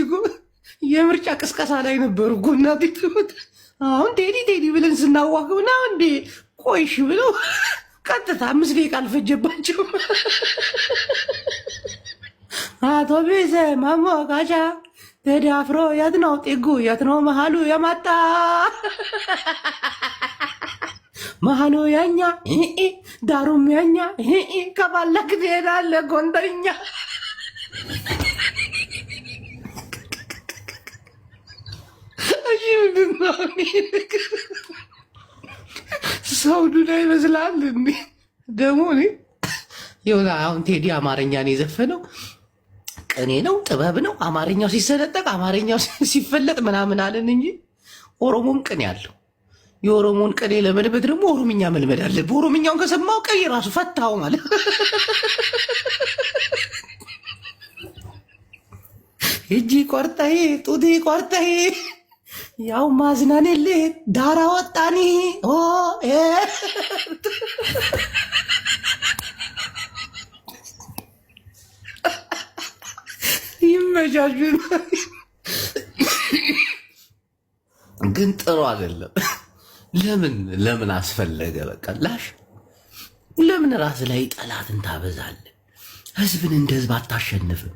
እኮ የምርጫ ቅስቀሳ ላይ ነበሩ እኮ እናቴ ትሙት። አሁን ቴዲ ብለን ስናዋግብ ና እንዴ ቆይሽ ብለው ቀጥታ 5 ደቂቃ አልፈጀባቸው። አቶ ቤዘ ማሞቃቻ ተዳፍሮ የት ነው ጤጉ የት ነው መሃሉ የማጣ መሃሉ ያኛ ዳሩም ያኛ ከባለክ ትሄዳለህ ጎንደርኛ። ሰው ዱዳ ይመስላል እንዴ? ደግሞ ይኸውልህ አሁን ቴዲ አማርኛን የዘፈነው ቅኔ ነው ጥበብ ነው። አማርኛው ሲሰነጠቅ አማርኛው ሲፈለጥ ምናምን አለን እንጂ ኦሮሞም ቅኔ አለው። የኦሮሞን ቅኔ ለመልመድ ደግሞ ኦሮምኛ መልመድ አለብህ። ኦሮምኛውን ከሰማው ቅኔ ራሱ ፈታው ማለት እጅ ቆርጠሄ ጡቴ ቆርጠሄ ያው ማዝናኔልህ ዳራ ወጣኒ ይመሻሹ። ግን ጥሩ አይደለም። ለምን አስፈለገ? በቃ ላሽ ለምን ራስ ላይ ጠላትን ታበዛለህ? ህዝብን እንደ ህዝብ አታሸንፍም?